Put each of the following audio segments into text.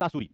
सासुरी।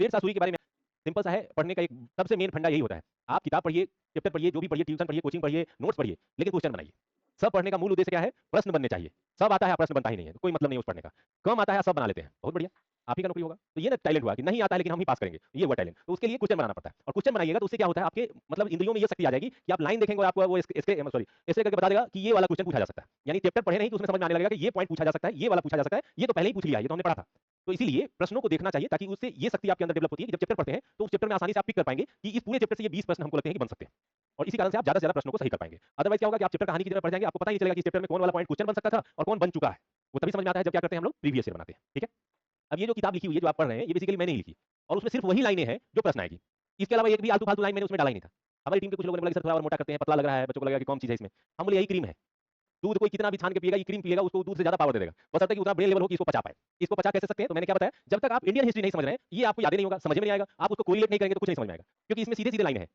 शेर शाह सूरी के बारे में सिंपल सा है, पढ़ने का एक सबसे मेन फंडा यही होता है। आप किताब पढ़िए, चैप्टर पढ़िए, जो भी पढ़िए, ट्यूशन पढ़िए, कोचिंग पढ़िए, नोट्स पढ़िए, लेकिन क्वेश्चन बनाइए। सब पढ़ने का मूल उद्देश्य क्या है? प्रश्न बनने चाहिए। सब आता है, प्रश्न बनता ही नहीं है, तो कोई मतलब नहीं है उस पढ़ने का। कम आता है, सब बना लेते हैं, बहुत बढ़िया, आप ही का नौकरी होगा। तो ये ना टैलेंट हुआ कि नहीं आता है लेकिन हम ही पास करेंगे, ये हुआ टैलेंट। तो उसके लिए क्वेश्चन बनाना पड़ता है, और क्वेश्चन बनाइएगा तो उससे क्या होता है, आपके मतलब इंद्रियों में ये शक्ति आ जाएगी कि आप लाइन देखेंगे और आपको वो इसके सॉरी ऐसे करके बता देगा कि ये वाला क्वेश्चन पूछा जा सकता है। यानी चैप्टर पढ़े नहीं तो उसमें समझ में आने लगेगा कि ये पॉइंट पूछा जा सकता है, ये वाला पूछा जा सकता है, ये तो पहले ही पूछ लिया है, ये तो हमने पढ़ा था। तो इसीलिए प्रश्नों को देखना चाहिए, ताकि उससे ये शक्ति आपके अंदर डेवलप होती है कि जब चैप्टर पढ़ते हैं तो उस चैप्टर में आसानी से आप पिक कर पाएंगे कि इस पूरे चैप्टर से ये 20 प्रश्न हमको लगते हैं कि बन सकते हैं, और इसी कारण से आप ज्यादा से ज्यादा प्रश्नों को सही कर पाएंगे। अदरवाइज क्या होगा कि आप चैप्टर कहानी की तरह पढ़ जाएंगे, आपको पता ही नहीं चलेगा कि इस चैप्टर में कौन वाला पॉइंट क्वेश्चन बन सकता था और कौन बन चुका है। वो तभी समझ में आता है जब क्या करते हैं हम लोग प्रीवियस ईयर बनाते हैं। ठीक है, अब ये जो किताब लिखी हुई है जो आप पढ़ रहे हैं, ये बेसिकली मैंने ही लिखी, और उसमें सिर्फ वही लाइनें हैं जो प्रश्न आएगी। इसके अलावा एक भी आलतू फालतू लाइन मैंने उसमें डाला ही नहीं था। हमारी टीम के कुछ लोगों ने बोला कि सर थोड़ा और मोटा करते हैं, पतला लग रहा है, बच्चों को लगेगा कि कौन चीज है इसमें। हम बोले यही क्रीम है, दूध कोई कितना भी छान के पिएगा, ये क्रीम पिएगा, उसको दूध से ज्यादा पावर दे देगा, बशर्ते कि उतना ब्रेन लेवल हो कि इसको पचा पाए। इसको पचा कैसे सकते हैं? तो मैंने क्या बताया, जब तक आप इंडियन हिस्ट्री नहीं समझ रहे हैं, ये आपको याद ही नहीं होगा, समझ में नहीं आएगा, आप उसको कोरिलेट नहीं करेंगे तो कुछ नहीं समझ में आएगा, क्योंकि इसमें सीधे सीधे लाइन है।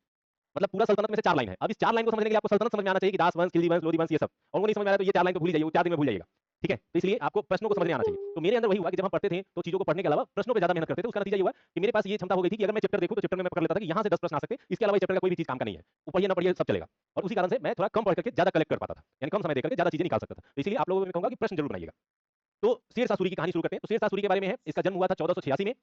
मतलब पूरा सल्तनत में से 4 लाइन है। अब इस 4 लाइन को समझने के लिए आपको सल्तनत समझ में आना चाहिए कि दास वंश, खिलजी वंश, लोधी वंश, ये सब। और वो नहीं समझ में आया तो ये 4 लाइन तो भूल ही जाइए, वो 4 दिन में भूल जाइएगा। ठीक है, तो इसलिए आपको प्रश्नों को समझ में आना चाहिए। तो मेरे अंदर वही हुआ कि जब हम पढ़ते थे तो चीजों को पढ़ने के अलावा प्रश्नों पे ज्यादा मेहनत करते थे। उसका नतीजा ये हुआ कि मेरे पास ये क्षमता हो गई थी कि अगर मैं चैप्टर देखूं तो चैप्टर में मैं पकड़ लेता था कि यहाँ से 10 प्रश्न आ सकते हैं, इसके अलावा इस चैप्टर का कोई भी चीज काम का नहीं है, वो पढ़िए ना पढ़िए सब चलेगा। और उसी कारण से मैं थोड़ा कम पढ़ करके ज्यादा कलेक्ट कर पाता था, यानी कम समय देकर के ज्यादा चीजें निकाल सकता था। तो इसलिए आप लोगों को मैं कहूंगा कि प्रश्न जरूर बनाइएगा। तो शेर शाह सूरी की कहानी शुरू करते हैं। तो शेर शाह सूरी के बारे में है, इसका जन्म हुआ था 1486 में।